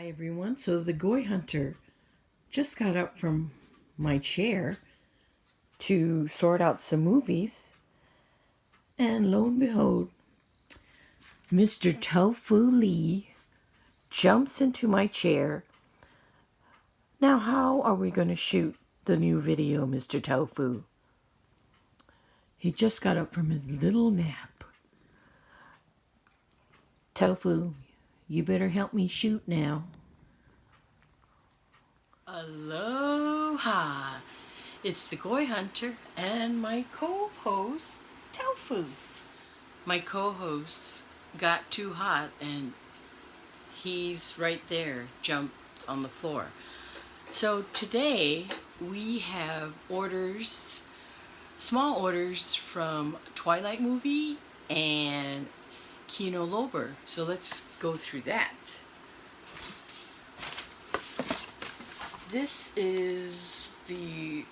Hi everyone. So the Goy Hunter just got up from my chair to sort out some movies, and lo and behold, Mr. Tofu Lee jumps into my chair. Now, how are we going to shoot the new video, Mr. Tofu? He just got up from his little nap. Tofu, you better help me shoot now. Aloha! It's the Goy Hunter and my co-host, Tofu. My co-host got too hot and he's right there, jumped on the floor. So today we have orders, small orders from Twilight movie and Kino Lober. So let's go through that. This is the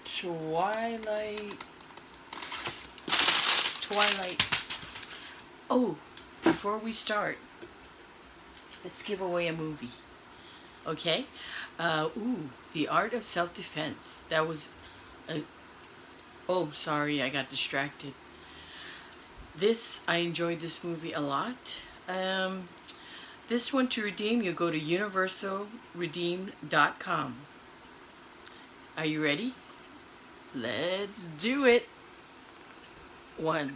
Twilight. Oh, before we start, let's give away a movie. Okay? The Art of Self-Defense. That was oh, sorry, I got distracted. I enjoyed this movie a lot. This one to redeem, you go to universalredeem.com. Are you ready? Let's do it. 1,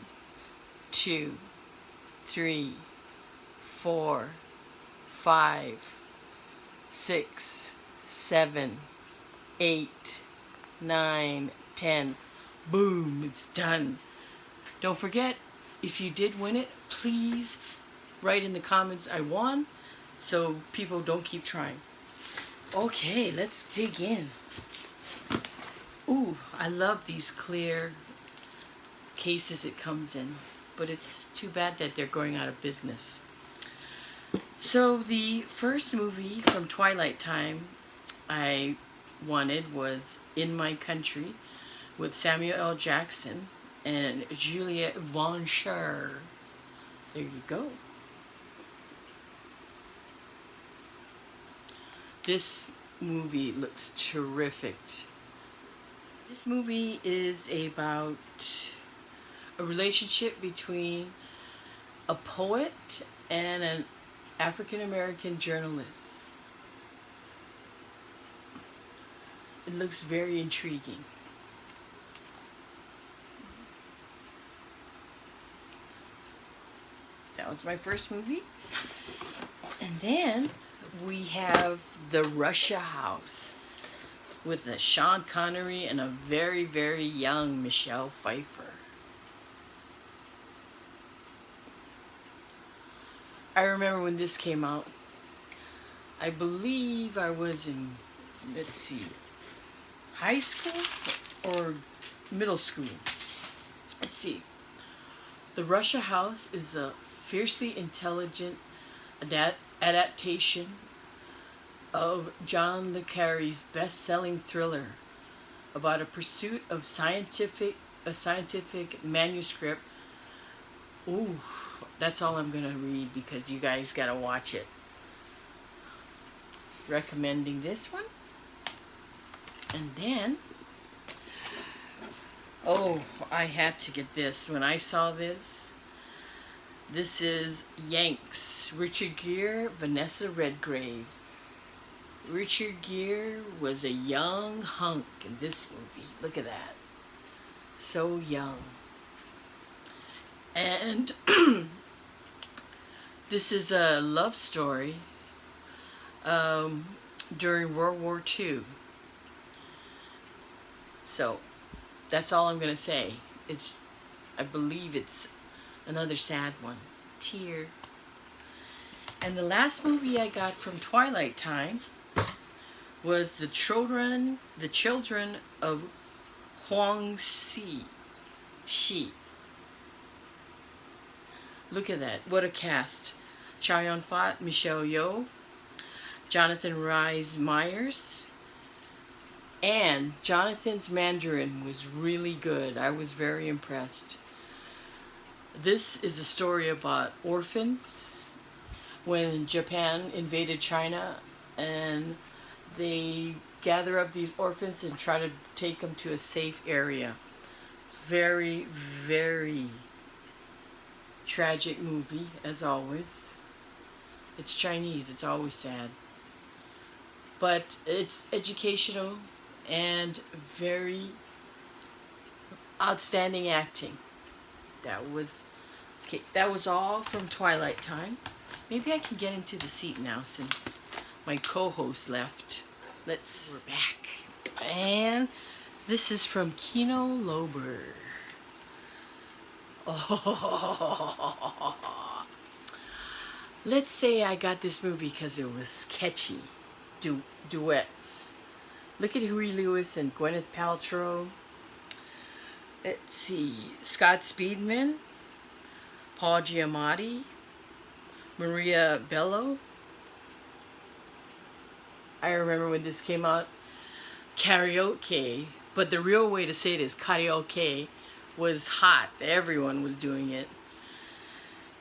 2, 3, 4, 5, 6, 7, 8, 9, 10. Boom, it's done. Don't forget, if you did win it, please write in the comments I won so people don't keep trying. Okay, let's dig in. Ooh, I love these clear cases it comes in, but it's too bad that they're going out of business. So the first movie from Twilight Time I wanted was In My Country with Samuel L. Jackson and Juliette Blanchard. There you go. This movie looks terrific. This movie is about a relationship between a poet and an African-American journalist. It looks very intriguing. That was my first movie. And then we have The Russia House with a Sean Connery and a very, very young Michelle Pfeiffer. I remember when this came out. I believe I was in, let's see, high school or middle school. Let's see. The Russia House is a fiercely intelligent adaptation of John le Carre's best-selling thriller about a pursuit of scientific manuscript. Ooh, that's all I'm gonna read because you guys gotta watch it. Recommending this one. And then, oh, I had to get this. When I saw this, this is Yanks, Richard Gere, Vanessa Redgrave. Richard Gere was a young hunk in this movie. Look at that. So young. And this is a love story during World War II. So that's all I'm going to say. I believe it's another sad one. Tear. And the last movie I got from Twilight Time was the children of Huang Shi. Look at that. What a cast. Chow Yun-fat, Michelle Yeoh, Jonathan Rhys Meyers, and Jonathan's Mandarin was really good. I was very impressed. This is a story about orphans when Japan invaded China, and they gather up these orphans and try to take them to a safe area. Very, very tragic movie, as always. It's Chinese, it's always sad. But it's educational and very outstanding acting. That was okay. That was all from Twilight Time. Maybe I can get into the seat now since my co-host left. We're back. And this is from Kino Lober. Oh. Let's say I got this movie because it was catchy. Duets. Look at Huey Lewis and Gwyneth Paltrow. Let's see. Scott Speedman. Paul Giamatti. Maria Bello. I remember when this came out. Karaoke. But the real way to say it is karaoke. Was hot. Everyone was doing it.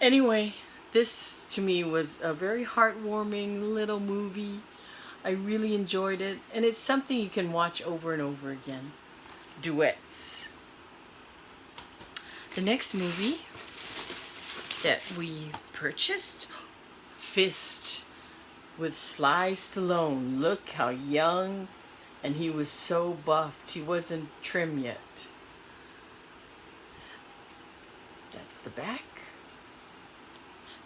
Anyway, this to me was a very heartwarming little movie. I really enjoyed it, and it's something you can watch over and over again. Duets. The next movie that we purchased, Fist, with Sly Stallone. Look how young, and he was so buffed. He wasn't trim yet. That's the back.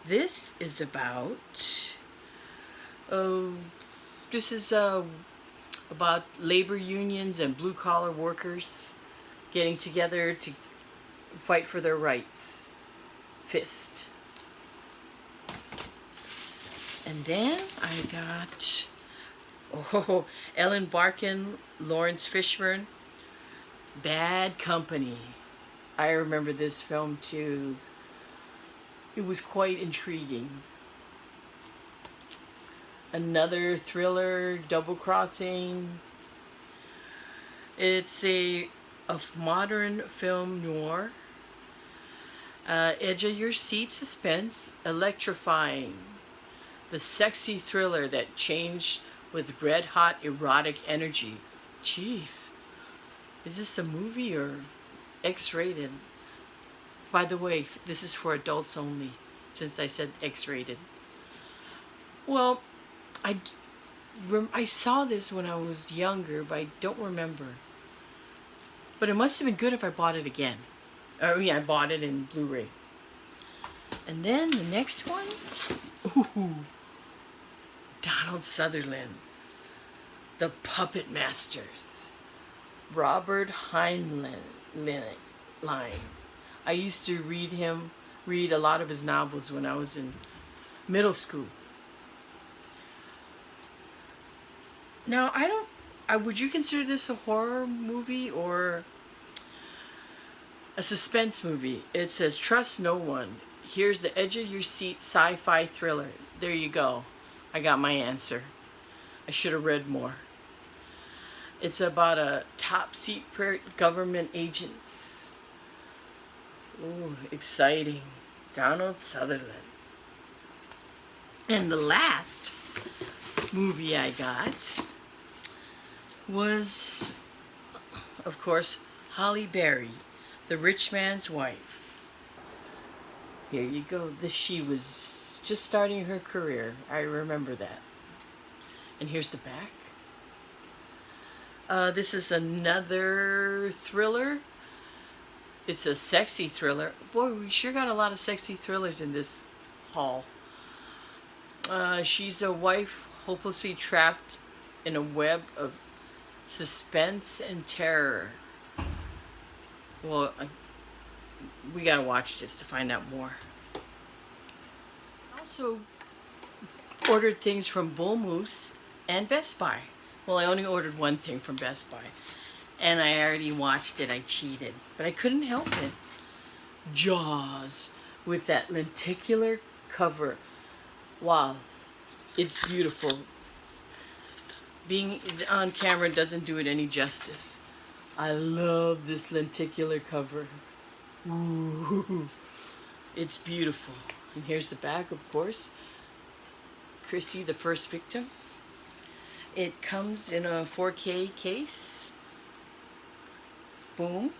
This is about about labor unions and blue-collar workers getting together to fight for their rights. Fist. And then I got Ellen Barkin, Lawrence Fishburne, Bad Company. I remember this film too. It was quite intriguing. Another thriller, Double Crossing. It's a modern film noir. Edge of your seat suspense, electrifying. The sexy thriller that changed with red hot erotic energy. Jeez, is this a movie or X-rated? By the way, this is for adults only, since I said X-rated. Well, I saw this when I was younger, but I don't remember. But it must have been good if I bought it again. I bought it in Blu-ray. And then the next one, Donald Sutherland, The Puppet Masters, Robert Heinlein. I used to read a lot of his novels when I was in middle school. Now, would you consider this a horror movie or a suspense movie? It says, trust no one. Here's the edge of your seat sci-fi thriller. There you go. I got my answer. I should have read more. It's about a top secret government agents. Ooh, exciting. Donald Sutherland. And the last movie I got was, of course, Halle Berry, The Rich Man's Wife. Here you go. She was just starting her career. I remember that. And here's the back. This is another thriller. It's a sexy thriller. Boy, we sure got a lot of sexy thrillers in this haul. She's a wife hopelessly trapped in a web of suspense and terror. Well, we gotta watch this to find out more. Also ordered things from Bull Moose and Best Buy. Well, I only ordered one thing from Best Buy, and I already watched it. I cheated, but I couldn't help it. Jaws with that lenticular cover. Wow, it's beautiful. Being on camera doesn't do it any justice. I love this lenticular cover. Ooh, it's beautiful. And here's the back, of course. Christie, the First Victim. It comes in a 4K case. Boom.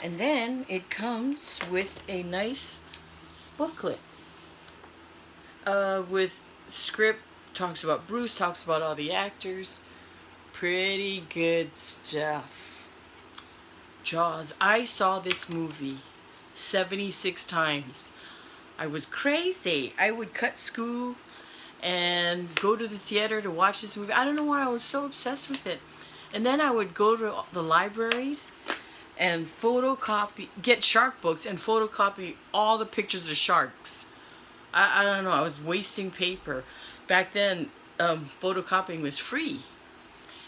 And then it comes with a nice booklet with script, talks about Bruce, talks about all the actors. Pretty good stuff. Jaws. I saw this movie 76 times. I was crazy. I would cut school and go to the theater to watch this movie. I don't know why I was so obsessed with it. And then I would go to the libraries and get shark books and photocopy all the pictures of sharks. I don't know, I was wasting paper. Back then, photocopying was free.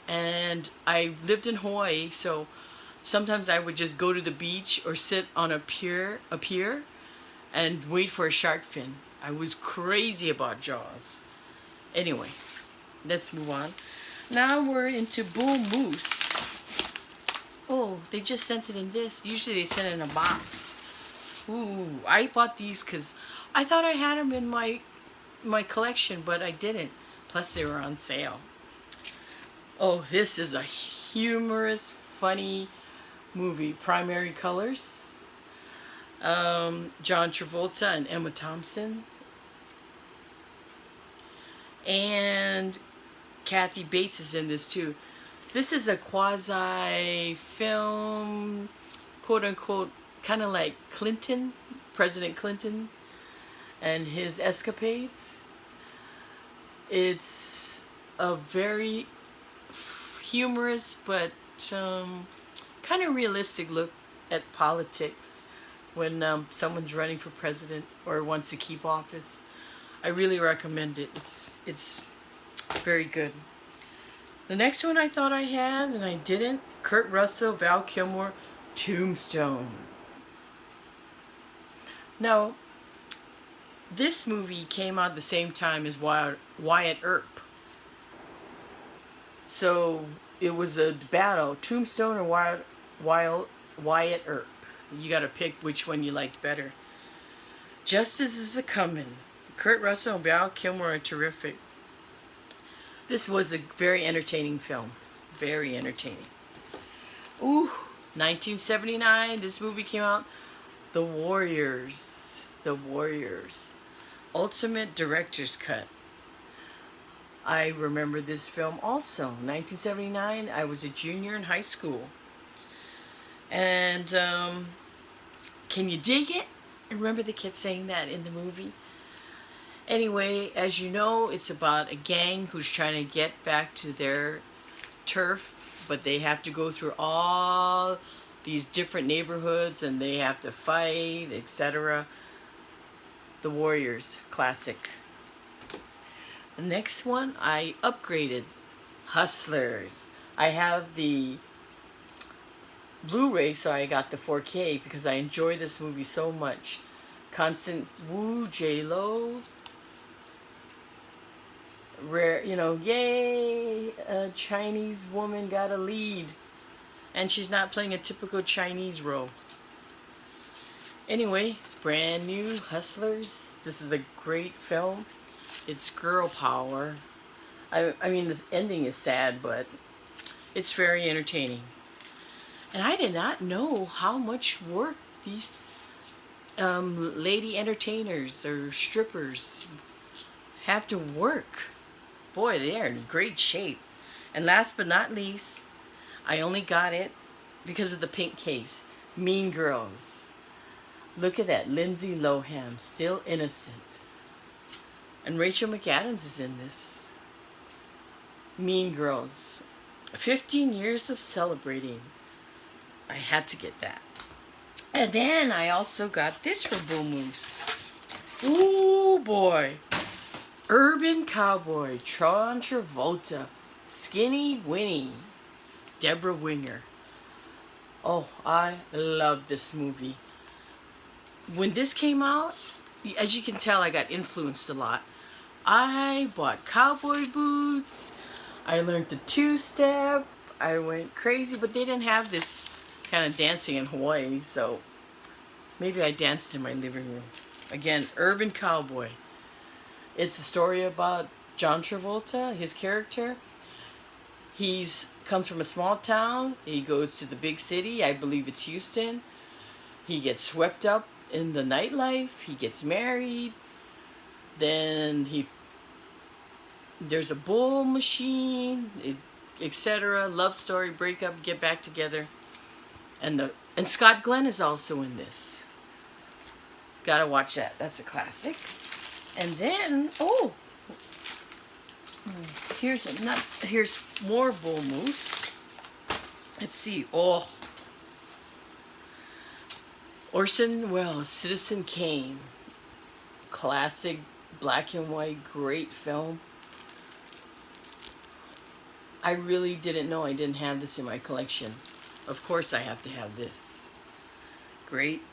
And I lived in Hawaii, so sometimes I would just go to the beach or sit on a pier and wait for a shark fin. I was crazy about Jaws. Anyway, let's move on. Now we're into Bull Moose. Oh, they just sent it in this. Usually they send it in a box. Ooh, I bought these because I thought I had them in my collection, but I didn't. Plus they were on sale. Oh, this is a humorous, funny movie. Primary colors. John Travolta and Emma Thompson. And Kathy Bates is in this too. This is a quasi-film, quote-unquote, kind of like Clinton, President Clinton, and his escapades. It's a very humorous but kind of realistic look at politics when someone's running for president or wants to keep office. I really recommend it. It's very good. The next one I thought I had, and I didn't. Kurt Russell, Val Kilmer, Tombstone. Now, this movie came out the same time as Wyatt Earp. So, it was a battle. Tombstone or Wyatt Earp. You gotta pick which one you liked better. Justice is a-Comin'. Kurt Russell and Val Kilmer are terrific. This was a very entertaining film. Very entertaining. Ooh, 1979, this movie came out. The Warriors. The Warriors. Ultimate Director's Cut. I remember this film also. 1979, I was a junior in high school. And, can you dig it? Remember they kept saying that in the movie? Anyway, as you know, it's about a gang who's trying to get back to their turf, but they have to go through all these different neighborhoods and they have to fight, etc. The Warriors, classic. The next one, I upgraded. Hustlers. I have the Blu-ray, so I got the 4K because I enjoy this movie so much. Constance Wu, J-Lo. Rare, yay, a Chinese woman got a lead. And she's not playing a typical Chinese role. Anyway, brand new Hustlers. This is a great film. It's girl power. I mean, the ending is sad, but it's very entertaining. And I did not know how much work these lady entertainers or strippers have to work. Boy, they are in great shape. And last but not least, I only got it because of the pink case. Mean Girls. Look at that. Lindsay Lohan, still innocent. And Rachel McAdams is in this. Mean Girls. 15 years of celebrating. I had to get that. And then I also got this for Bull Moose. Ooh, boy. Urban Cowboy, John Travolta, Skinny Winnie, Deborah Winger. Oh, I love this movie. When this came out, as you can tell, I got influenced a lot. I bought cowboy boots. I learned the two-step. I went crazy, but they didn't have this kind of dancing in Hawaii, so maybe I danced in my living room. Again, Urban Cowboy. It's a story about John Travolta, his character. He's comes from a small town. He goes to the big city. I believe it's Houston. He gets swept up in the nightlife. He gets married. Then there's a bull machine, etc. Love story, breakup, get back together. And Scott Glenn is also in this. Gotta watch that. That's a classic. And then, here's more bull moose. Let's see. Orson Welles, Citizen Kane. Classic, black and white, great film. I really didn't know I didn't have this in my collection. Of course I have to have this. Great.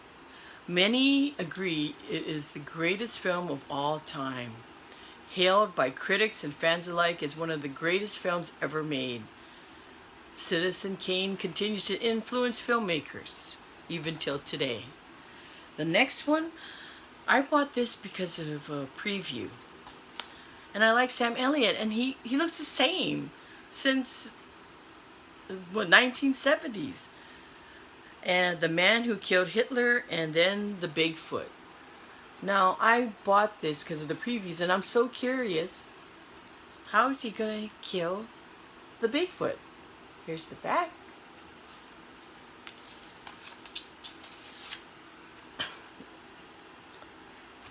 Many agree it is the greatest film of all time. Hailed by critics and fans alike as one of the greatest films ever made. Citizen Kane continues to influence filmmakers, even till today. The next one, I bought this because of a preview. And I like Sam Elliott, and he looks the same since, 1970s. And The Man Who Killed Hitler, and then The Bigfoot. Now, I bought this because of the previews, and I'm so curious. How is he going to kill the Bigfoot? Here's the back.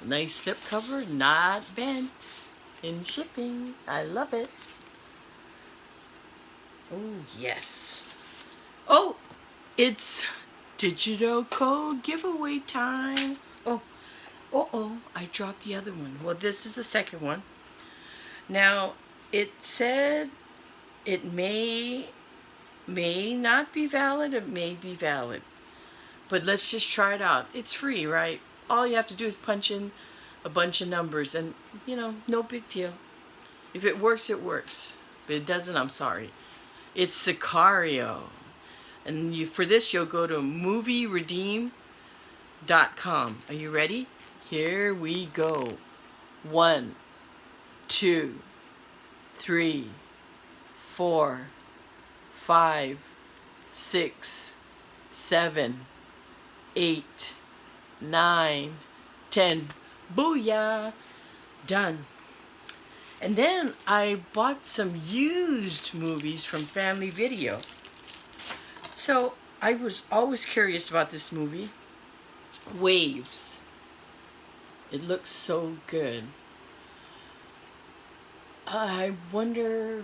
Nice slipcover, not bent. In shipping. I love it. Oh, yes. Oh, it's digital code giveaway time. Oh, I dropped the other one. Well, this is the second one. Now, it said it may not be valid, it may be valid. But let's just try it out. It's free, right? All you have to do is punch in a bunch of numbers and, no big deal. If it works, it works. But it doesn't, I'm sorry. It's Sicario. And for this, you'll go to movieredeem.com. Are you ready? Here we go. 1, 2, 3, 4, 5, 6, 7, 8, 9, 10. Booyah! Done. And then I bought some used movies from Family Video. So I was always curious about this movie. Waves. It looks so good. I wonder...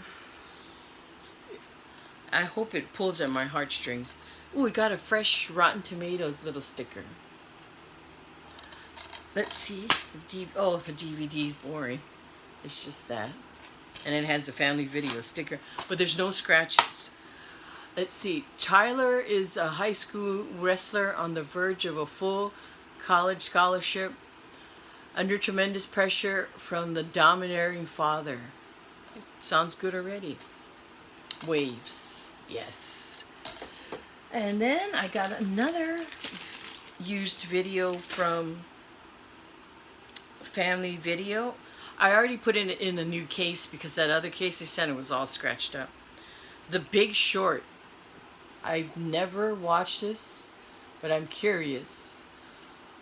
I hope it pulls at my heartstrings. Ooh, we got a fresh Rotten Tomatoes little sticker. Let's see. The DVD's boring. It's just that. And it has a Family Video sticker. But there's no scratches. Let's see. Tyler is a high school wrestler on the verge of a full college scholarship, under tremendous pressure from the domineering father. Sounds good already. Waves. Yes. And then I got another used video from Family Video. I already put it in a new case because that other case they sent, it was all scratched up. The Big Short. I've never watched this, but I'm curious.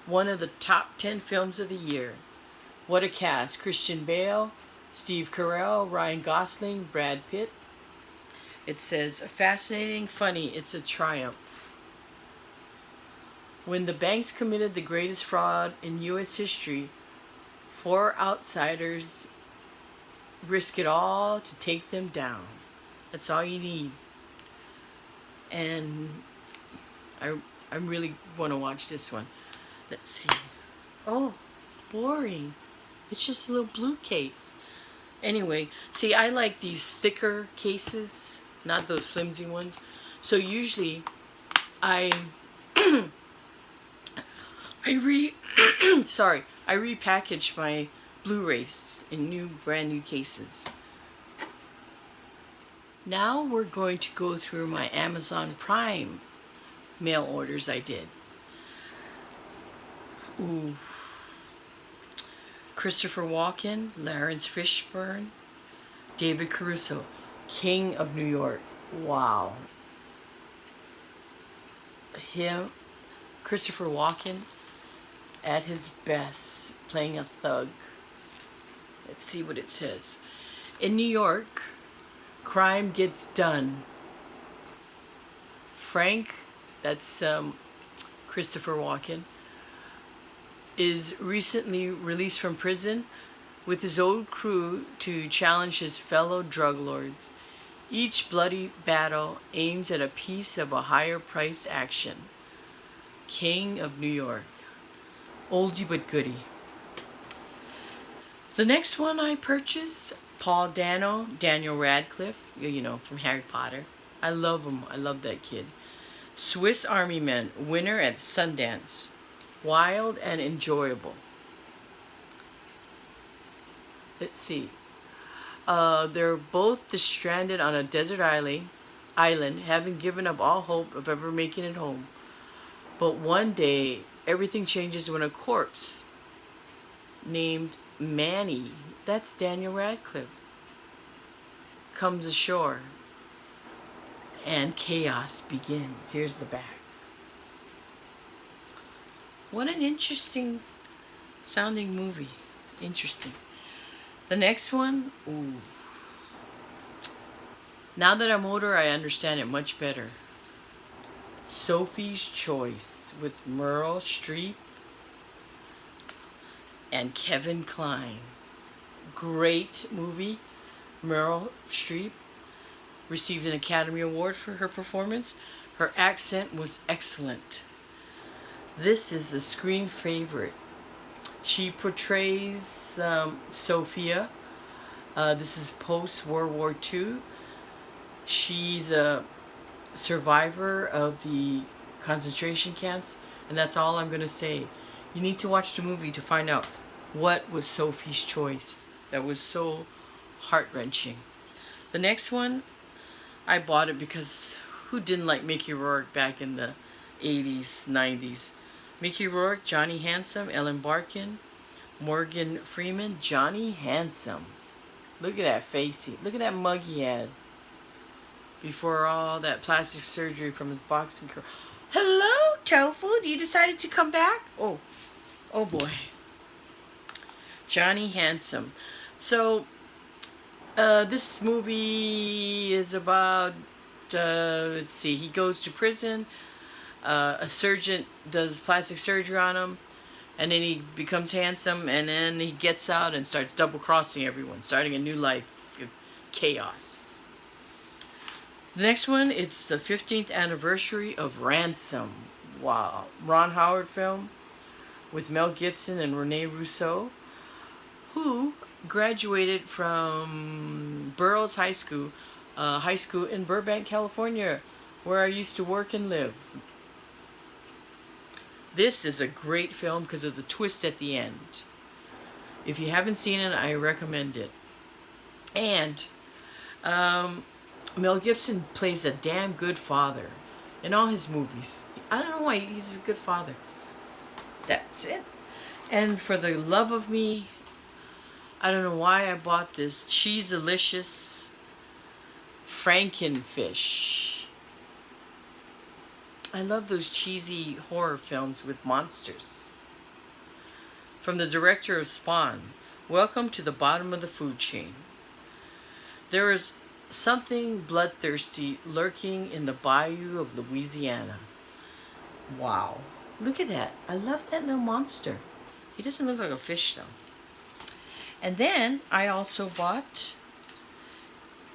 One of the top 10 films of the year. What a cast. Christian Bale, Steve Carell, Ryan Gosling, Brad Pitt. It says, fascinating, funny, it's a triumph. When the banks committed the greatest fraud in U.S. history, 4 outsiders risk it all to take them down. That's all you need. And I really want to watch this one. Let's see. Oh, boring. It's just a little blue case. Anyway, see, I like these thicker cases, not those flimsy ones. So usually I repackage my Blu-rays in brand new cases. Now we're going to go through my Amazon Prime mail orders I did. Ooh. Christopher Walken, Lawrence Fishburne, David Caruso, King of New York. Wow. Him, Christopher Walken, at his best, playing a thug. Let's see what it says. In New York, crime gets done. Frank, that's Christopher Walken, is recently released from prison with his old crew to challenge his fellow drug lords. Each bloody battle aims at a piece of a higher price action. King of New York. Oldie but goodie. The next one I purchased, Paul Dano, Daniel Radcliffe, you know, from Harry Potter. I love him. I love that kid. Swiss Army Men, winner at Sundance. Wild and enjoyable. Let's see. They're both stranded on a desert island, having given up all hope of ever making it home. But one day, everything changes when a corpse named Manny, that's Daniel Radcliffe, comes ashore. And chaos begins. Here's the back. What an interesting sounding movie. Interesting. The next one, ooh. Now that I'm older, I understand it much better. Sophie's Choice with Meryl Streep and Kevin Kline. Great movie. Meryl Streep received an Academy Award for her performance. Her accent was excellent. This is a screen favorite. She portrays Sophia. This is post-World War II. She's a survivor of the concentration camps, and that's all I'm going to say. You need to watch the movie to find out what was Sophie's choice. That was so heart-wrenching. The next one, I bought it because who didn't like Mickey Rourke back in the 80s, 90s? Mickey Rourke, Johnny Handsome, Ellen Barkin, Morgan Freeman, Johnny Handsome. Look at that face. Look at that mug he had before all that plastic surgery from his boxing career. Hello, Tofu. You decided to come back? Oh boy. Johnny Handsome. So, this movie is about, let's see, he goes to prison. A surgeon does plastic surgery on him, and then he becomes handsome, and then he gets out and starts double-crossing everyone, starting a new life of chaos. The next one, it's the 15th anniversary of Ransom. Wow. Ron Howard film with Mel Gibson and Rene Russo, who graduated from Burroughs High School in Burbank, California, where I used to work and live. This is a great film because of the twist at the end. If you haven't seen it, I recommend it. And Mel Gibson plays a damn good father in all his movies. I don't know why, he's a good father. That's it. And for the love of me, I don't know why I bought this Cheese-alicious Frankenfish. I love those cheesy horror films with monsters. From the director of Spawn, welcome to the bottom of the food chain. There is something bloodthirsty lurking in the bayou of Louisiana. Wow. Look at that. I love that little monster. He doesn't look like a fish, though. And then I also bought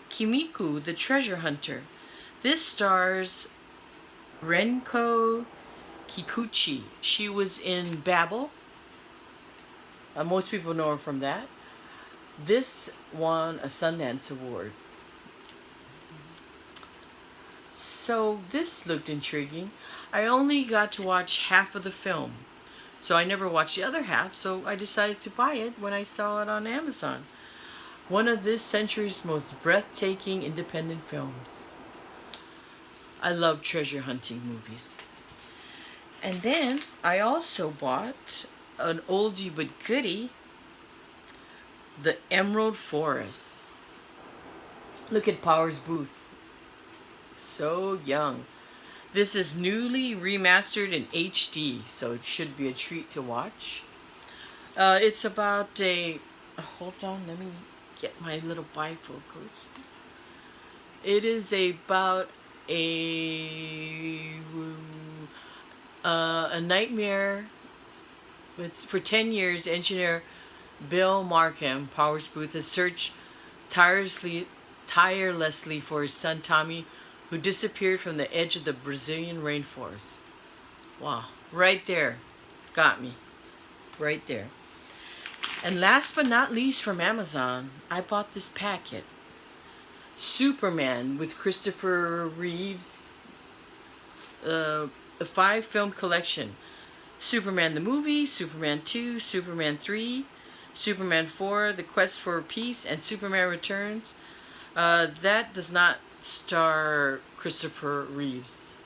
Kimiko, the Treasure Hunter. This stars Renko Kikuchi. She was in Babel. Most people know her from that. This won a Sundance Award. So this looked intriguing. I only got to watch half of the film, so I never watched the other half, so I decided to buy it when I saw it on Amazon. One of this century's most breathtaking independent films. I love treasure hunting movies. And then I also bought an oldie but goodie, The Emerald Forest. Look at Powers Booth. So young. This is newly remastered in HD, so it should be a treat to watch. It's about a... Hold on, let me get my little bifocus. It is about a nightmare. For 10 years, engineer Bill Markham, Powers Booth, has searched tirelessly for his son Tommy, who disappeared from the edge of the Brazilian rainforest. Wow, right there. Got me. Right there. And last but not least, from Amazon, I bought this packet. Superman with Christopher Reeves. A 5-film collection. Superman the movie, Superman 2, Superman 3, Superman 4, The Quest for Peace, and Superman Returns. That does not star Christopher Reeves.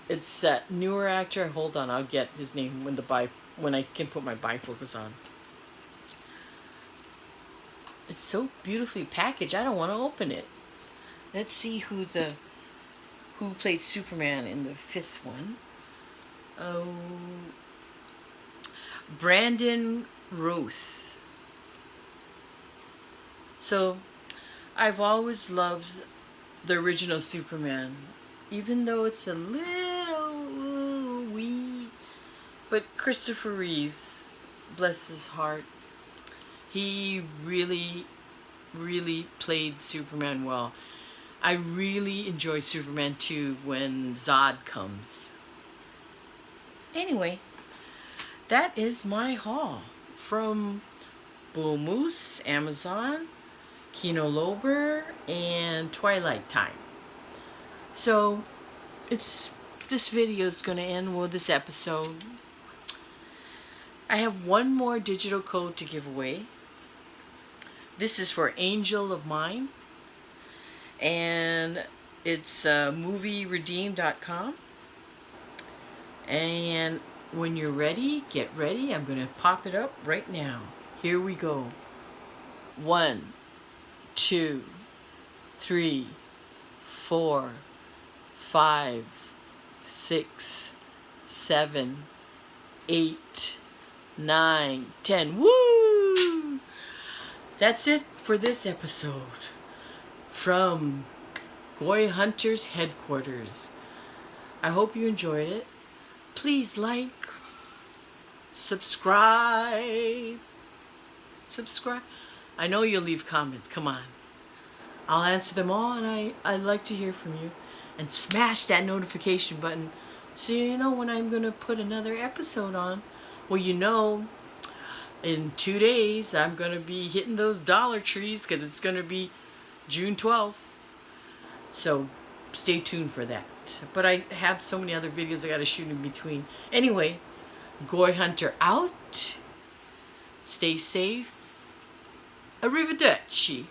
It's that newer actor. Hold on, I'll get his name when I can put my bifocus on. It's so beautifully packaged. I don't want to open it. Let's see who played Superman in the 5th one. Oh, Brandon Routh. So, I've always loved the original Superman, even though it's a little wee. But Christopher Reeves, bless his heart, he really, really played Superman well. I really enjoy Superman 2 when Zod comes. Anyway, that is my haul from Bull Moose, Amazon, Kino Lober, and Twilight Time. So, this video is going to end with this episode. I have one more digital code to give away. This is for Angel of Mine, and it's movieredeem.com. And when you're ready, get ready. I'm going to pop it up right now. Here we go. 1, 2, 3, 4, 5, 6, 7, 8, 9, 10. Woo! That's it for this episode from Goy Hunter's headquarters. I hope you enjoyed it. Please like, subscribe. I know you'll leave comments. Come on. I'll answer them all, and I'd like to hear from you. And smash that notification button so you know when I'm going to put another episode on. Well, you know, in 2 days, I'm going to be hitting those Dollar Trees because it's going to be June 12th. So stay tuned for that. But I have so many other videos I got to shoot in between. Anyway, Goy Hunter out. Stay safe. Arrivederci.